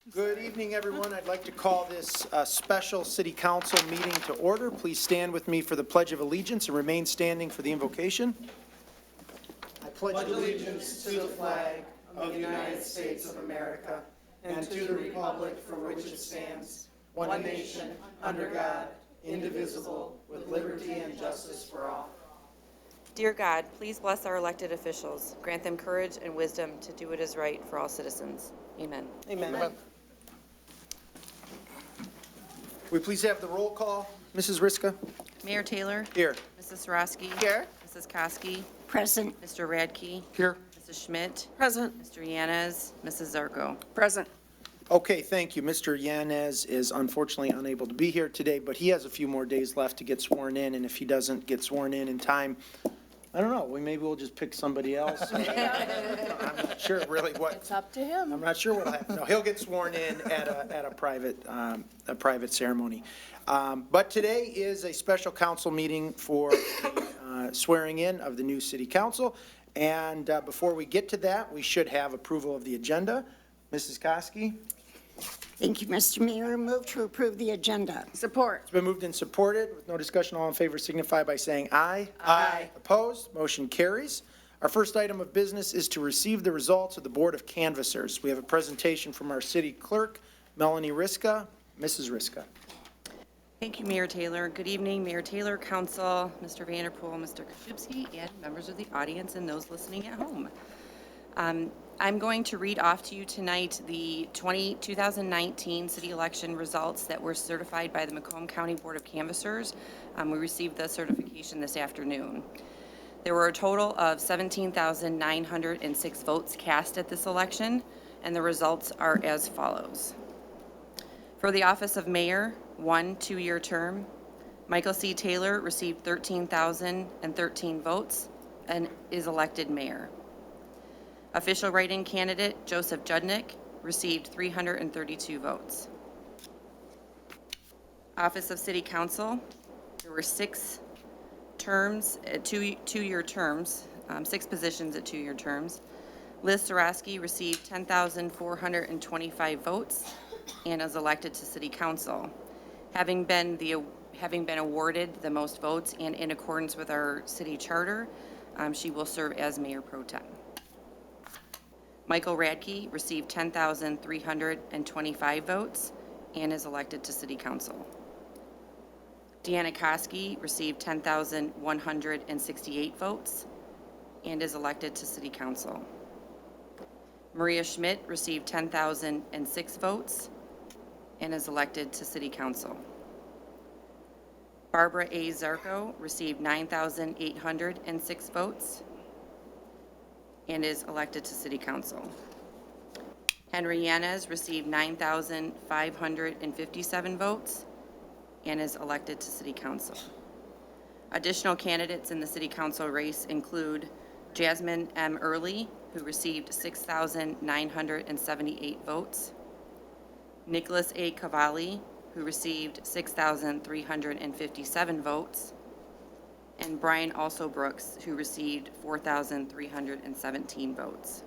Good evening, everyone. I'd like to call this special city council meeting to order. Please stand with me for the Pledge of Allegiance and remain standing for the invocation. I pledge allegiance to the flag of the United States of America and to the republic for which it stands, one nation, under God, indivisible, with liberty and justice for all. Dear God, please bless our elected officials. Grant them courage and wisdom to do what is right for all citizens. Amen. Amen. Amen. Will we please have the roll call? Mrs. Riska? Mayor Taylor? Here. Mrs. Sarosky? Here. Mrs. Koski? Present. Mr. Radke? Here. Mrs. Schmidt? Present. Mr. Yanez? Mrs. Zarko? Present. Okay, thank you. Mr. Yanez is unfortunately unable to be here today, but he has a few more days left to get sworn in, and if he doesn't get sworn in time, I don't know, maybe we'll just pick somebody else. I'm not sure really what. It's up to him. I'm not sure what'll happen. No, he'll get sworn in at a private ceremony. But today is a special council meeting for the swearing in of the new city council. And before we get to that, we should have approval of the agenda. Mrs. Koski? Thank you, Mr. Mayor. Move to approve the agenda. Support. It's been moved and supported. With no discussion, all in favor signify by saying aye. Aye. Opposed? Motion carries. Our first item of business is to receive the results of the Board of Canvassers. We have a presentation from our city clerk, Melanie Riska. Mrs. Riska. Thank you, Mayor Taylor. Good evening, Mayor Taylor, Council, Mr. Vanderpool, Mr. Kaszubski, and members of the audience and those listening at home. I'm going to read off to you tonight the 2019 city election results that were certified by the Macomb County Board of Canvassers. We received the certification this afternoon. There were a total of 17,906 votes cast at this election, and the results are as follows. For the office of mayor, 1 2-year term, Michael C. Taylor received 13,013 votes and is elected mayor. Official write-in candidate Joseph Judnick received 332 votes. Office of City Council, there were 6 terms at two-year terms, 6 positions at 2-year terms. Liz Sarosky received 10,425 votes and is elected to City Council. Having been awarded the most votes and in accordance with our city charter, she will serve as Mayor Pro Tem. Michael Radke received 10,325 votes and is elected to City Council. Deanna Koski received 10,168 votes and is elected to City Council. Maria Schmidt received 10,006 votes and is elected to City Council. Barbara A. Zarko received 9,806 votes and is elected to City Council. Henry Yanez received 9,557 votes and is elected to City Council. Additional candidates in the City Council race include Jasmine M. Early, who received 6,978 votes, Nicholas A. Cavalli, who received 6,357 votes, and Brian Also Brooks, who received 4,317 votes.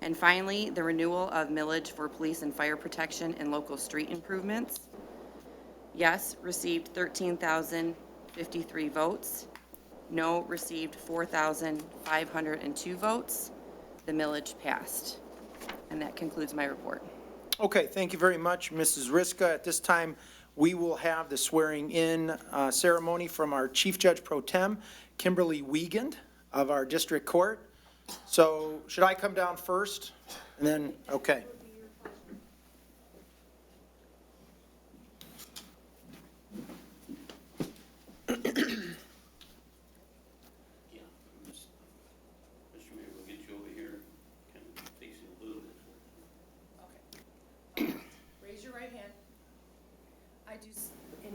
And finally, the renewal of millage for police and fire protection and local street improvements. Yes received 13,053 votes. No received 4,502 votes. The millage passed. And that concludes my report. Okay, thank you very much, Mrs. Riska. At this time, we will have the swearing in ceremony from our Chief Judge Pro Tem, Kimberly Wiegand of our district court. So should I come down first? And then, okay.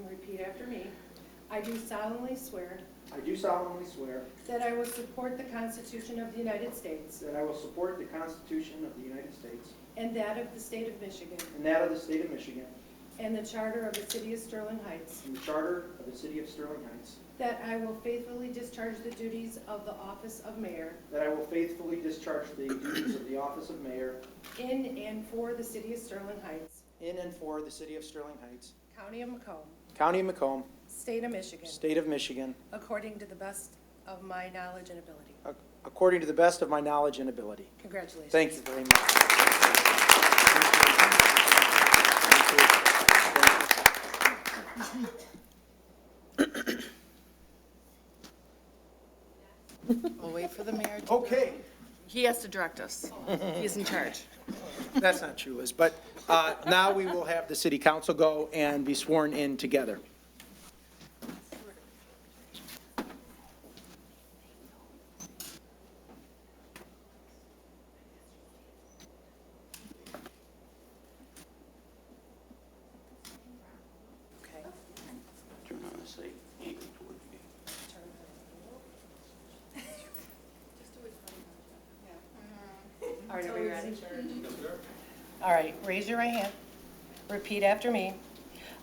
Repeat after me. I do solemnly swear I do solemnly swear that I will support the Constitution of the United States that I will support the Constitution of the United States and that of the State of Michigan and that of the state of Michigan and the Charter of the City of Sterling Heights, and the Charter of the City of Sterling Heights, that I will faithfully discharge the duties of the office of mayor that I will faithfully discharge the duties of the office of mayor in and for the city of Sterling Heights, in and for the city of Sterling Heights, county of Macomb, county of Macomb, state of Michigan, state of Michigan, according to the best of my knowledge and ability. according to the best of my knowledge and ability. Congratulations. Thank you very much. We'll wait for the mayor to. Okay, He has to direct us. He's in charge. that's not true, Liz, but now we will have the city council go and be sworn in together. Okay. All right, are we ready? All right, raise your right hand. Repeat after me.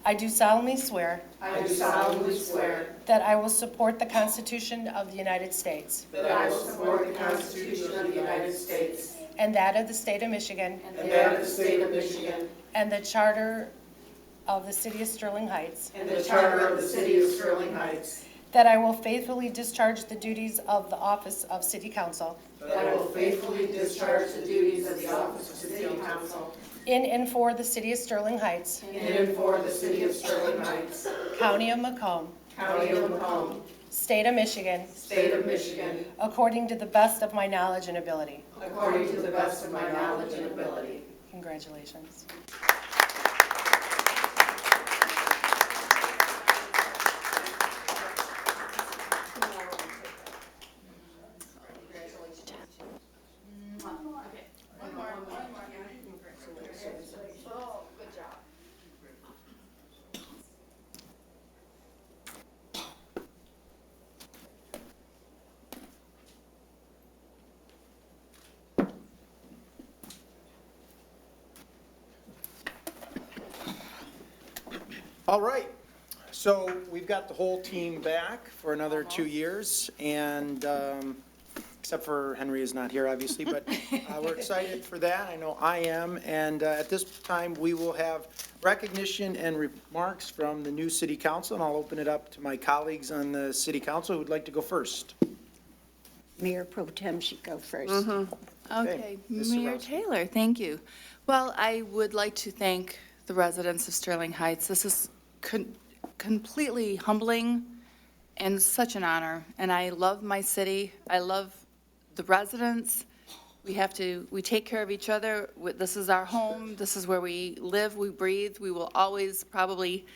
I do solemnly swear I do solemnly swear that I will support the Constitution of the United States that I will support the Constitution of the United States and that of the state of Michigan and that of the state of Michigan and the charter of the city of Sterling Heights, and the charter of the city of Sterling Heights, that I will faithfully discharge the duties of the office of city council that I will faithfully discharge the duties of the office of city council in and for the city of Sterling Heights, in and for the city of Sterling Heights, county of Macomb, county of Macomb, state of Michigan, state of Michigan, according to the best of my knowledge and ability. according to the best of my knowledge and ability. Congratulations. All right, so we've got the whole team back for another 2 years, and except for Henry is not here, obviously, but we're excited for that. I know I am, and at this time, we will have recognition and remarks from the new city council, and I'll open it up to my colleagues on the city council who'd like to go first. Mayor Pro Tem should go first. Okay, Ms. Mayor Sarowski. Taylor, thank you. Well, I would like to thank the residents of Sterling Heights. This is completely humbling and such an honor. And I love my city. I love the residents. We take care of each other. This is our home. This is where we live, we breathe. We will always probably,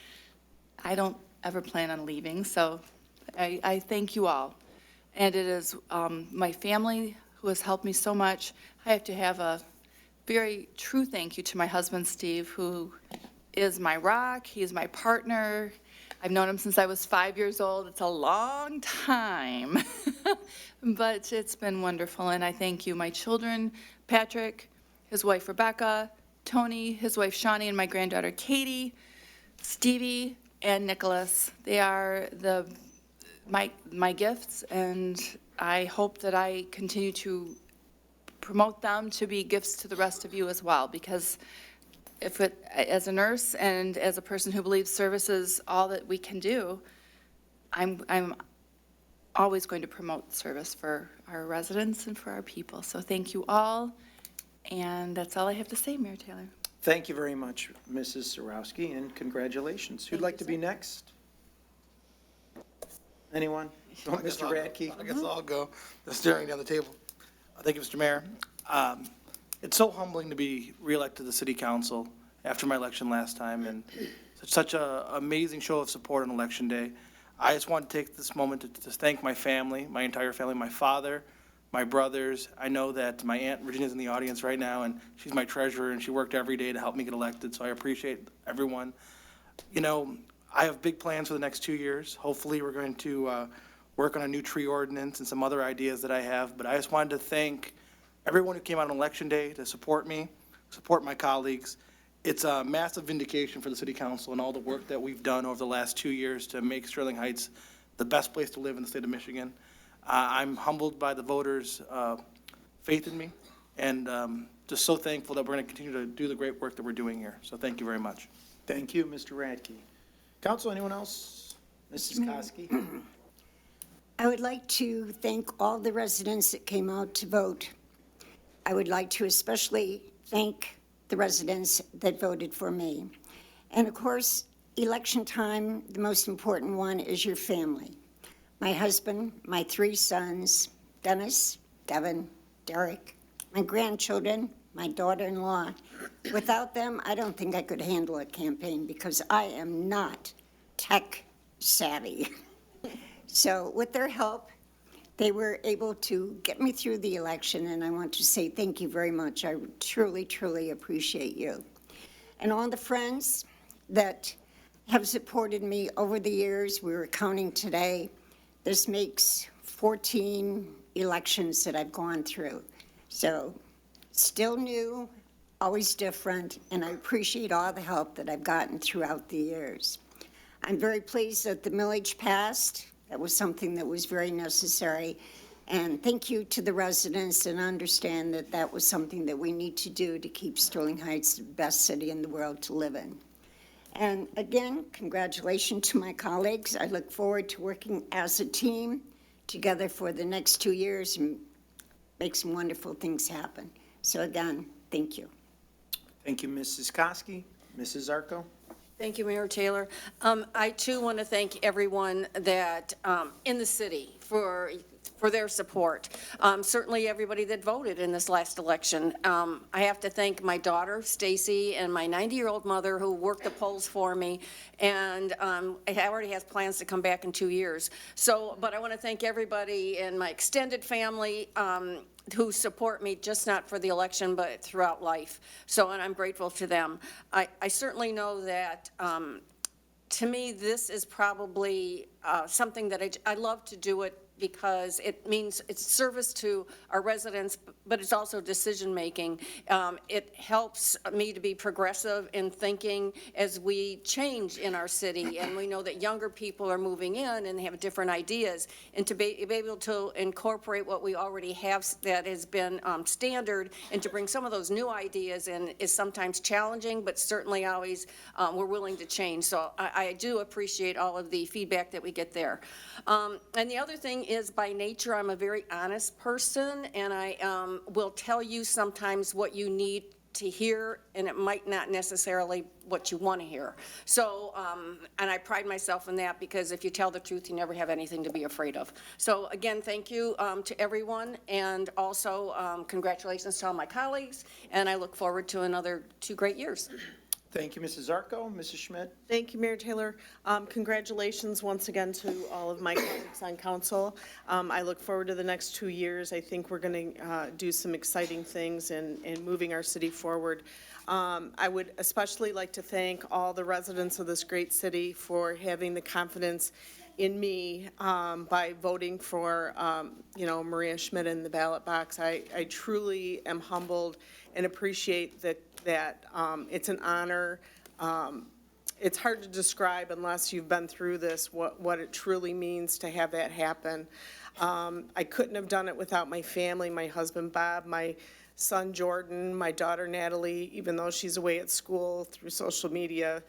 I don't ever plan on leaving, so I thank you all. And it is my family who has helped me so much. I have to have a very true thank you to my husband, Steve, who is my rock. He is my partner. I've known him since I was 5 years old. It's a long time, but it's been wonderful. And I thank you, my children, Patrick, his wife, Rebecca, Tony, his wife, Shawnee, and my granddaughter, Katie, Stevie, and Nicholas. They are my gifts, and I hope that I continue to promote them to be gifts to the rest of you as well, because as a nurse and as a person who believes service is all that we can do, I'm always going to promote service for our residents and for our people. So thank you all, and that's all I have to say, Mayor Taylor. Thank you very much, Mrs. Sarowski, and congratulations. Who'd like to be next? Anyone? Mr. Radke? I guess I'll go. The staring down the table. Thank you, Mr. Mayor. It's so humbling to be reelected to the city council after my election last time, and such an amazing show of support on election day. I just want to take this moment to thank my family, my entire family, my father, my brothers. I know that my Aunt Virginia's in the audience right now, and she's my treasurer, and she worked every day to help me get elected, so I appreciate everyone. You know, I have big plans for the next 2 years. Hopefully, we're going to work on a new tree ordinance and some other ideas that I have, but I just wanted to thank everyone who came out on election day to support me, support my colleagues. It's a massive vindication for the city council and all the work that we've done over the last 2 years to make Sterling Heights the best place to live in the state of Michigan. I'm humbled by the voters' faith in me, and just so thankful that we're going to continue to do the great work that we're doing here. So thank you very much. Thank you, Mr. Radke. Council, anyone else? Mrs. Koski? I would like to thank all the residents that came out to vote. I would like to especially thank the residents that voted for me. And of course, election time, the most important one is your family. My husband, my 3 sons, Dennis, Devin, Derek, my grandchildren, my daughter-in-law. Without them, I don't think I could handle a campaign because I am not tech savvy. So with their help, they were able to get me through the election, and I want to say thank you very much. I truly, truly appreciate you. And all the friends that have supported me over the years, we were counting today. This makes 14 elections that I've gone through. So still new, always different, and I appreciate all the help that I've gotten throughout the years. I'm very pleased that the millage passed. That was something that was very necessary. And thank you to the residents, and understand that that was something that we need to do to keep Sterling Heights the best city in the world to live in. And again, congratulations to my colleagues. I look forward to working as a team together for the next 2 years and make some wonderful things happen. So again, thank you. Thank you, Mrs. Koski. Mrs. Zarko? Thank you, Mayor Taylor. I too want to thank everyone that, in the city for their support. Certainly everybody that voted in this last election. I have to thank my daughter, Stacy, and my 90-year-old mother who worked the polls for me. And I already has plans to come back in 2 years. So, but I want to thank everybody in my extended family, who support me, just not for the election, but throughout life. So, and I'm grateful to them. I certainly know that, to me, this is probably something that I love to do it because it means it's service to our residents, but it's also decision-making. It helps me to be progressive in thinking as we change in our city, and we know that younger people are moving in and they have different ideas, and to be able to incorporate what we already have that has been standard, and to bring some of those new ideas in is sometimes challenging, but certainly always we're willing to change. So I do appreciate all of the feedback that we get there. And the other thing is, by nature, I'm a very honest person, and I will tell you sometimes what you need to hear, and it might not necessarily what you want to hear. So, and I pride myself in that, because if you tell the truth, you never have anything to be afraid of. So again, thank you to everyone, and also congratulations to all my colleagues, and I look forward to another 2 great years. Thank you, Mrs. Zarko. Mrs. Schmidt? Thank you, Mayor Taylor. Congratulations once again to all of my colleagues on council. I look forward to the next 2 years. I think we're going to do some exciting things in moving our city forward. I would especially like to thank all the residents of this great city for having the confidence in me by voting for, Maria Schmidt in the ballot box. I truly am humbled and appreciate that it's an honor. It's hard to describe unless you've been through this, what it truly means to have that happen. I couldn't have done it without my family, my husband Bob, my son Jordan, my daughter Natalie, even though she's away at school through social media,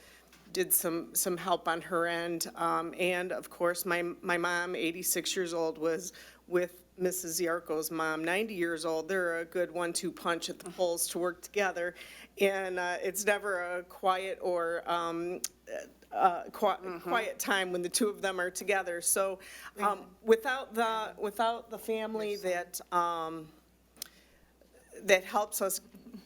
did some help on her end. And of course, my mom, 86 years old, was with Mrs. Yarko's mom, 90 years old. They're a good 1-2 punch at the polls to work together. And it's never a quiet or quiet time when the two of them are together. So without the family that helps us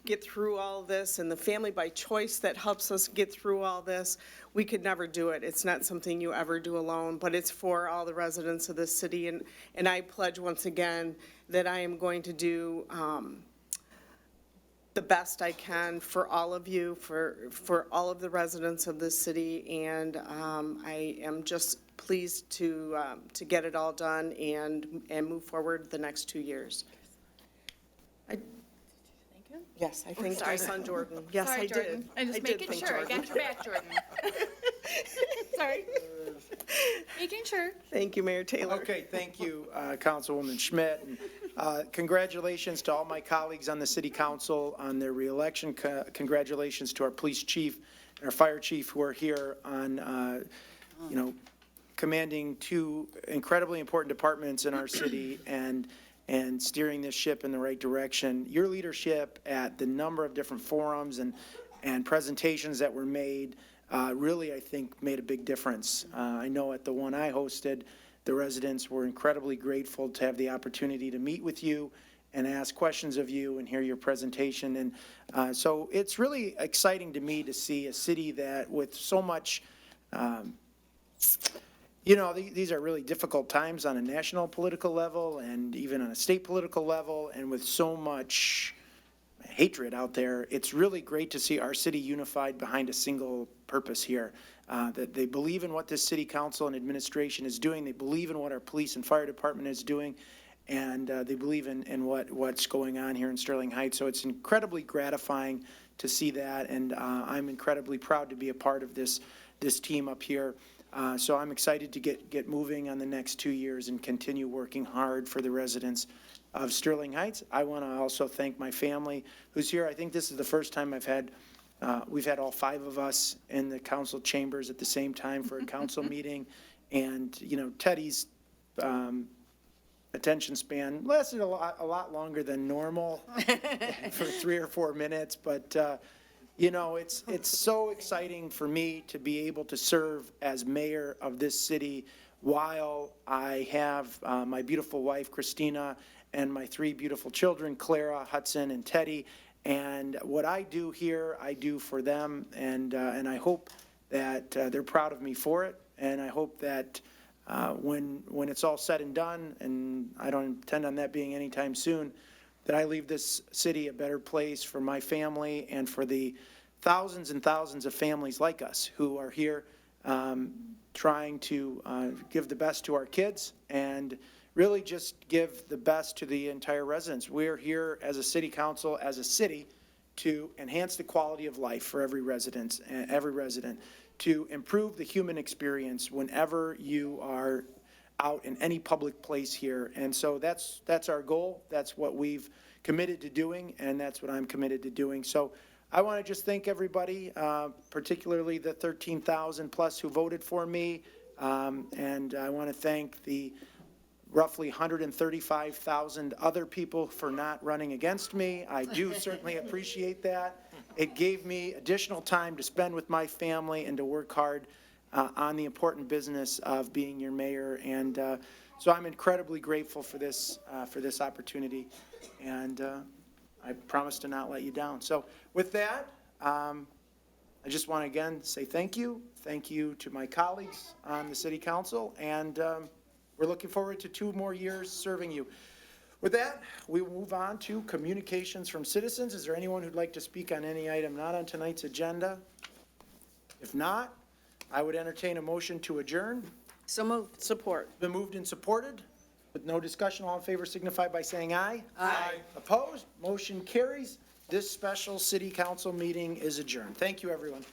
get through all this, and the family by choice that helps us get through all this, we could never do it. It's not something you ever do alone, but it's for all the residents of this city. And I pledge once again that I am going to do the best I can for all of you, for all of the residents of this city. And I am just pleased to get it all done and move forward the next 2 years. Yes, I think my son Jordan. Yes, Sorry, I Jordan. did. I'm just I did making think sure. I Jordan. got your back, Jordan. Sorry. Making sure. Thank you, Mayor Taylor. Okay, thank you, Councilwoman Schmidt. And, Congratulations to all my colleagues on the city council on their reelection. Congratulations to our police chief and our fire chief who are here on, commanding two incredibly important departments in our city and steering this ship in the right direction. Your leadership at the number of different forums and presentations that were made really, I think, made a big difference. I know at the one I hosted, the residents were incredibly grateful to have the opportunity to meet with you and ask questions of you and hear your presentation. And so it's really exciting to me to see a city that with so much, these are really difficult times on a national political level and even on a state political level, and with so much hatred out there. It's really great to see our city unified behind a single purpose here. That they believe in what this city council and administration is doing. They believe in what our police and fire department is doing. And they believe in what's going on here in Sterling Heights. So it's incredibly gratifying to see that. And I'm incredibly proud to be a part of this team up here. So I'm excited to get moving on the next 2 years and continue working hard for the residents of Sterling Heights. I want to also thank my family who's here. I think this is the first time we've had all 5 of us in the council chambers at the same time for a council meeting. And, Teddy's attention span lasted a lot longer than normal for 3 or 4 minutes. But, it's so exciting for me to be able to serve as mayor of this city while I have my beautiful wife, Christina, and my 3 beautiful children, Clara, Hudson, and Teddy. And what I do here, I do for them, and I hope that they're proud of me for it. And I hope that when it's all said and done, and I don't intend on that being anytime soon, that I leave this city a better place for my family and for the thousands and thousands of families like us who are here trying to give the best to our kids and really just give the best to the entire residents. We're here as a city council, as a city, to enhance the quality of life for every resident, to improve the human experience whenever you are out in any public place here. And so that's our goal. That's what we've committed to doing, and that's what I'm committed to doing. So I want to just thank everybody, particularly the 13,000 plus who voted for me. And I want to thank the roughly 135,000 other people for not running against me. I do certainly appreciate that. It gave me additional time to spend with my family and to work hard on the important business of being your mayor. And so I'm incredibly grateful for this opportunity. And I promise to not let you down. So with that, I just want to again say thank you. Thank you to my colleagues on the city council. And we're looking forward to 2 more years serving you. With that, we will move on to communications from citizens. Is there anyone who'd like to speak on any item not on tonight's agenda? If not, I would entertain a motion to adjourn. So moved. Support. Been moved and supported. With no discussion, all in favor signify by saying aye. Aye. Opposed? Motion carries. This special city council meeting is adjourned. Thank you, everyone.